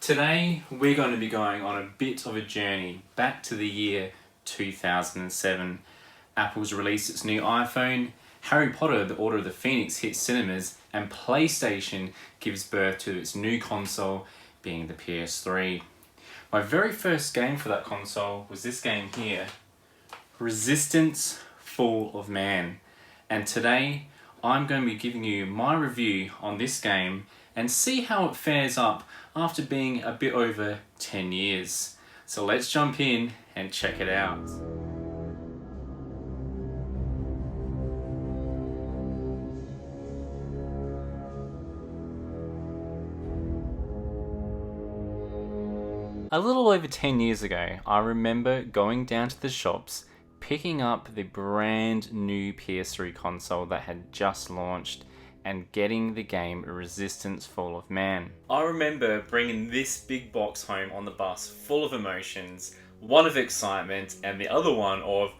Today we're going to be going on a bit of a journey back to the year 2007. Apple's released its new iPhone, Harry Potter the Order of the Phoenix hits cinemas, and PlayStation gives birth to its new console, being the PS3. My very first game for that console was this game here, Resistance: Fall of Man. And today I'm going to be giving you my review on this game and see how it fares up after being a bit over 10 years. So let's jump in and check it out. A little over 10 years ago, I remember going down to the shops, picking up the brand new PS3 console that had just launched, and getting the game Resistance: Fall of Man. I remember bringing this big box home on the bus full of emotions, one of excitement and the other one of,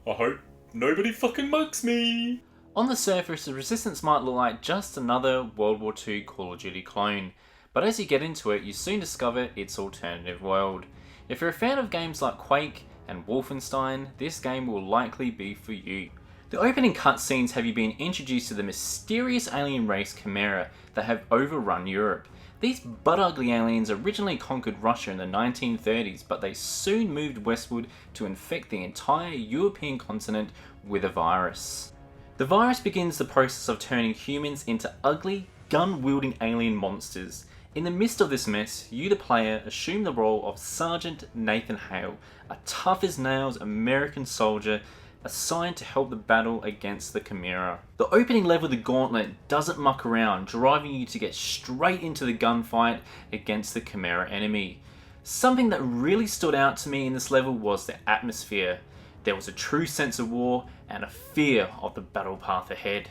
I hope nobody fucking mugs me. On the surface, the Resistance might look like just another World War II Call of Duty clone, but as you get into it, you soon discover its alternative world. If you're a fan of games like Quake and Wolfenstein, this game will likely be for you. The opening cutscenes have you been introduced to the mysterious alien race Chimera that have overrun Europe. These butt-ugly aliens originally conquered Russia in the 1930s, but they soon moved westward to infect the entire European continent with a virus. The virus begins the process of turning humans into ugly, gun-wielding alien monsters. In the midst of this mess, you the player assume the role of Sergeant Nathan Hale, a tough-as-nails American soldier assigned to help the battle against the Chimera. The opening level of the Gauntlet doesn't muck around, driving you to get straight into the gunfight against the Chimera enemy. Something that really stood out to me in this level was the atmosphere. There was a true sense of war and a fear of the battle path ahead.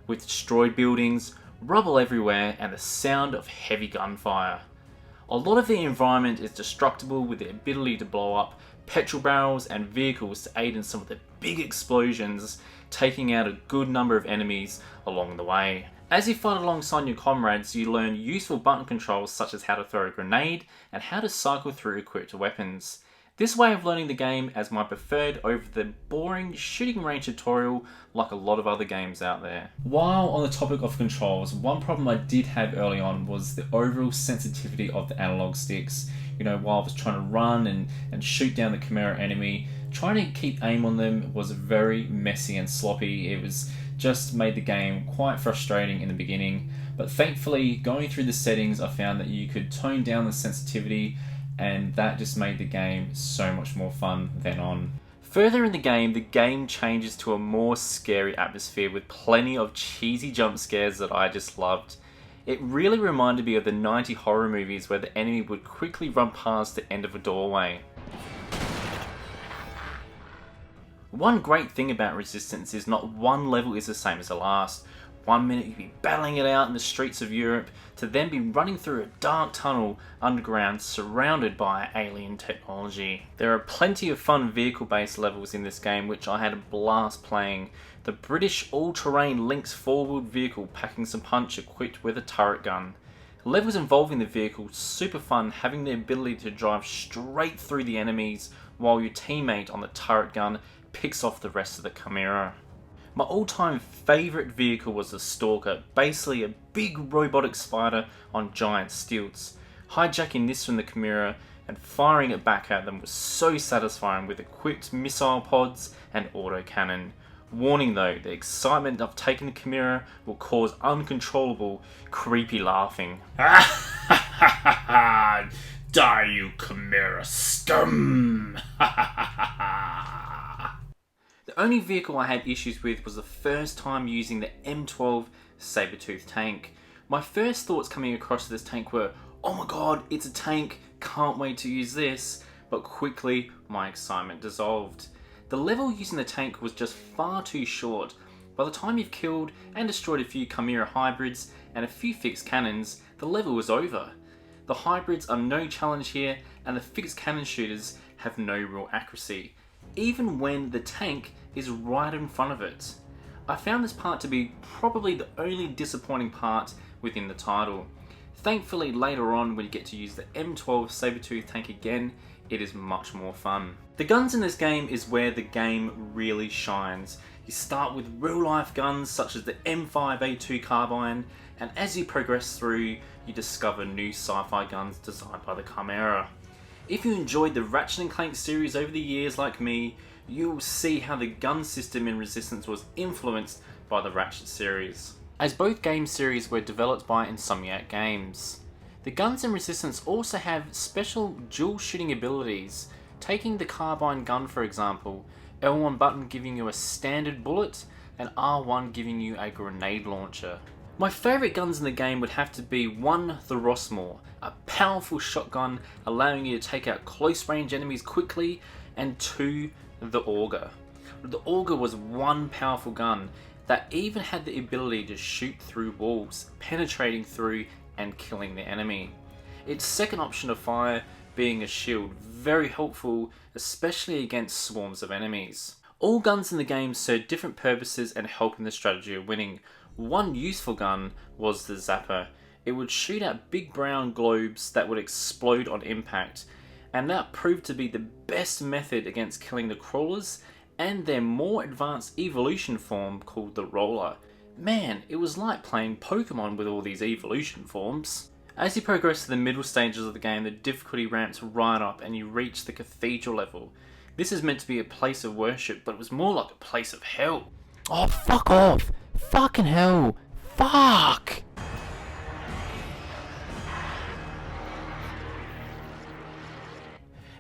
With destroyed buildings, rubble everywhere, and the sound of heavy gunfire. A lot of the environment is destructible with the ability to blow up petrol barrels and vehicles to aid in some of the big explosions, taking out a good number of enemies along the way. As you fight alongside your comrades, you learn useful button controls such as how to throw a grenade and how to cycle through equipped weapons. This way of learning the game as my preferred over the boring shooting range tutorial like a lot of other games out there. While on the topic of controls, one problem I did have early on was the overall sensitivity of the analog sticks. You know, while I was trying to run and shoot down the Chimera enemy, trying to keep aim on them was very messy and sloppy. It was just made the game quite frustrating in the beginning, but thankfully going through the settings I found that you could tone down the sensitivity, and that just made the game so much more fun then on. Further in the game changes to a more scary atmosphere with plenty of cheesy jump scares that I just loved. It really reminded me of the 90s horror movies where the enemy would quickly run past the end of a doorway. One great thing about Resistance is not one level is the same as the last. 1 minute you'd be battling it out in the streets of Europe, to then be running through a dark tunnel underground surrounded by alien technology. There are plenty of fun vehicle-based levels in this game which I had a blast playing. The British all-terrain Lynx four-wheeled vehicle packing some punch equipped with a turret gun. Levels involving the vehicle super fun, having the ability to drive straight through the enemies while your teammate on the turret gun picks off the rest of the Chimera. My all-time favourite vehicle was the Stalker, basically a big robotic spider on giant stilts. Hijacking this from the Chimera and firing it back at them was so satisfying with equipped missile pods and autocannon. Warning though, the excitement of taking the Chimera will cause uncontrollable, creepy laughing. Die you Chimera scum! The only vehicle I had issues with was the first time using the M12 Sabretooth Tank. My first thoughts coming across this tank were, oh my god, it's a tank, can't wait to use this, but quickly my excitement dissolved. The level using the tank was just far too short. By the time you've killed and destroyed a few Chimera hybrids and a few fixed cannons, the level was over. The hybrids are no challenge here, and the fixed cannon shooters have no real accuracy, even when the tank is right in front of it. I found this part to be probably the only disappointing part within the title. Thankfully later on when you get to use the M12 Sabretooth Tank again, it is much more fun. The guns in this game is where the game really shines. You start with real life guns such as the M5A2 carbine, and as you progress through, you discover new sci-fi guns designed by the Chimera. If you enjoyed the Ratchet & Clank series over the years like me, you will see how the gun system in Resistance was influenced by the Ratchet series, as both game series were developed by Insomniac Games. The guns in Resistance also have special dual shooting abilities. Taking the carbine gun for example, L1 button giving you a standard bullet and R1 giving you a grenade launcher. My favourite guns in the game would have to be 1. The Rossmore, a powerful shotgun allowing you to take out close range enemies quickly, and 2. The Auger. The Auger was one powerful gun that even had the ability to shoot through walls, penetrating through and killing the enemy. Its second option of fire being a shield, very helpful especially against swarms of enemies. All guns in the game serve different purposes and help in the strategy of winning. One useful gun was the Zapper. It would shoot out big brown globes that would explode on impact, and that proved to be the best method against killing the crawlers and their more advanced evolution form called the Roller. Man, it was like playing Pokemon with all these evolution forms. As you progress to the middle stages of the game, the difficulty ramps right up and you reach the cathedral level. This is meant to be a place of worship, but it was more like a place of hell. Oh, fuck off! Fucking hell! Fuck!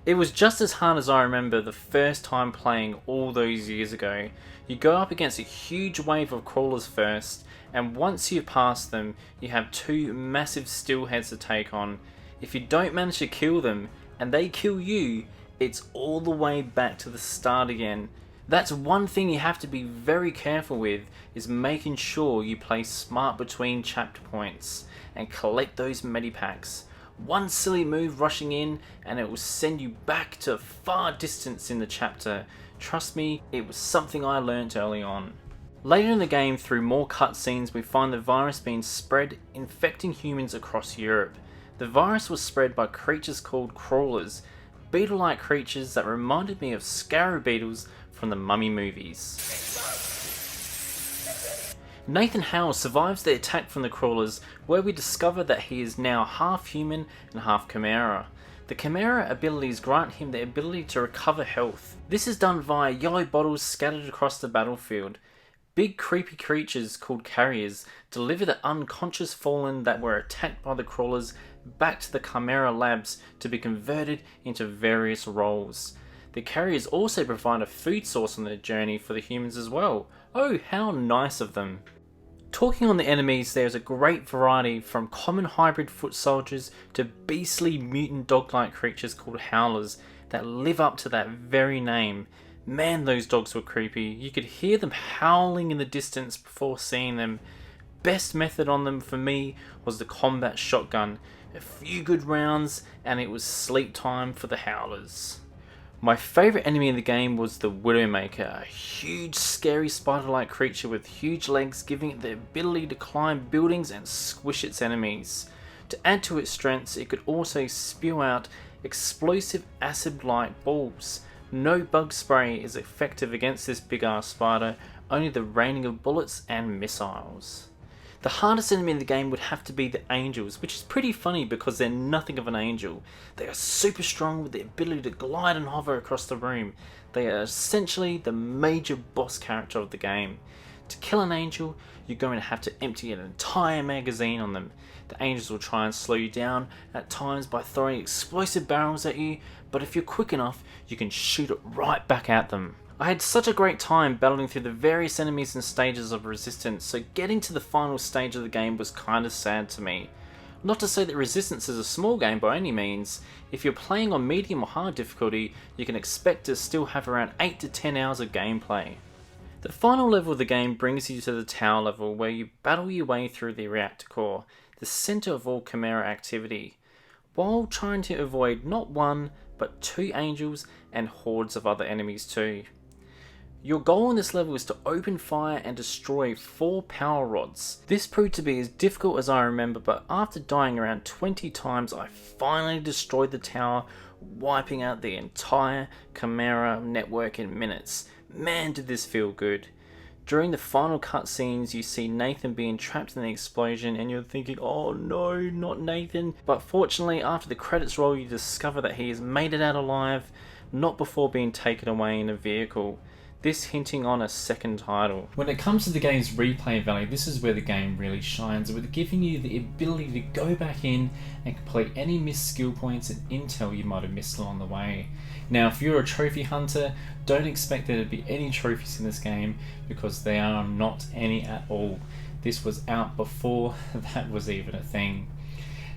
It was just as hard as I remember the first time playing all those years ago. You go up against a huge wave of crawlers first, and once you pass them, you have 2 massive steelheads to take on. If you don't manage to kill them, and they kill you, it's all the way back to the start again. That's one thing you have to be very careful with, is making sure you play smart between chapter points, and collect those medipacks. One silly move rushing in and it will send you back to a far distance in the chapter. Trust me, it was something I learnt early on. Later in the game, through more cutscenes, we find the virus being spread, infecting humans across Europe. The virus was spread by creatures called crawlers, beetle-like creatures that reminded me of scarab beetles from the Mummy movies. Nathan Howell survives the attack from the crawlers, where we discover that he is now half human and half Chimera. The Chimera abilities grant him the ability to recover health. This is done via yellow bottles scattered across the battlefield. Big creepy creatures called carriers deliver the unconscious fallen that were attacked by the crawlers back to the Chimera labs to be converted into various roles. The carriers also provide a food source on their journey for the humans as well. Oh, how nice of them. Talking on the enemies, there's a great variety from common hybrid foot soldiers to beastly mutant dog-like creatures called howlers that live up to that very name. Man, those dogs were creepy. You could hear them howling in the distance before seeing them. Best method on them for me was the combat shotgun. A few good rounds and it was sleep time for the howlers. My favourite enemy in the game was the Widowmaker, a huge scary spider-like creature with huge legs giving it the ability to climb buildings and squish its enemies. To add to its strengths, it could also spew out explosive acid-like balls. No bug spray is effective against this big ass spider, only the raining of bullets and missiles. The hardest enemy in the game would have to be the angels, which is pretty funny because they're nothing of an angel. They are super strong with the ability to glide and hover across the room. They are essentially the major boss character of the game. To kill an angel, you're going to have to empty an entire magazine on them. The angels will try and slow you down at times by throwing explosive barrels at you, but if you're quick enough, you can shoot it right back at them. I had such a great time battling through the various enemies and stages of Resistance, so getting to the final stage of the game was kinda sad to me. Not to say that Resistance is a small game by any means. If you're playing on medium or hard difficulty, you can expect to still have around 8 to 10 hours of gameplay. The final level of the game brings you to the tower level, where you battle your way through the reactor core, the centre of all Chimera activity, while trying to avoid not one, but 2 angels and hordes of other enemies too. Your goal in this level is to open fire and destroy 4 power rods. This proved to be as difficult as I remember, but after dying around 20 times, I finally destroyed the tower, wiping out the entire Chimera network in minutes. Man, did this feel good. During the final cutscenes, you see Nathan being trapped in the explosion and you're thinking, oh no, not Nathan. But fortunately, after the credits roll, you discover that he has made it out alive, not before being taken away in a vehicle. This hinting on a second title. When it comes to the game's replay value, this is where the game really shines, with giving you the ability to go back in and complete any missed skill points and intel you might have missed along the way. Now, if you're a trophy hunter, don't expect there to be any trophies in this game, because there are not any at all. This was out before that was even a thing.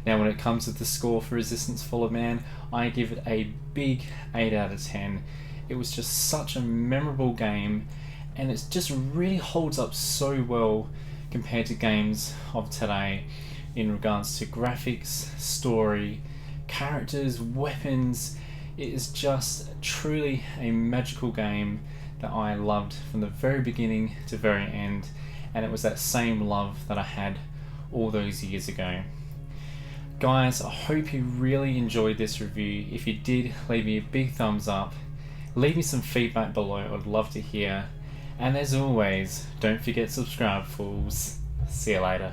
Now, when it comes to the score for Resistance Fall of Man, I give it a big 8 out of 10. It was just such a memorable game, and it just really holds up so well compared to games of today in regards to graphics, story, characters, weapons. It is just truly a magical game that I loved from the very beginning to very end, and it was that same love that I had all those years ago. Guys, I hope you really enjoyed this review. If you did, leave me a big thumbs up. Leave me some feedback below, I'd love to hear. And as always, don't forget to subscribe, fools. See you later.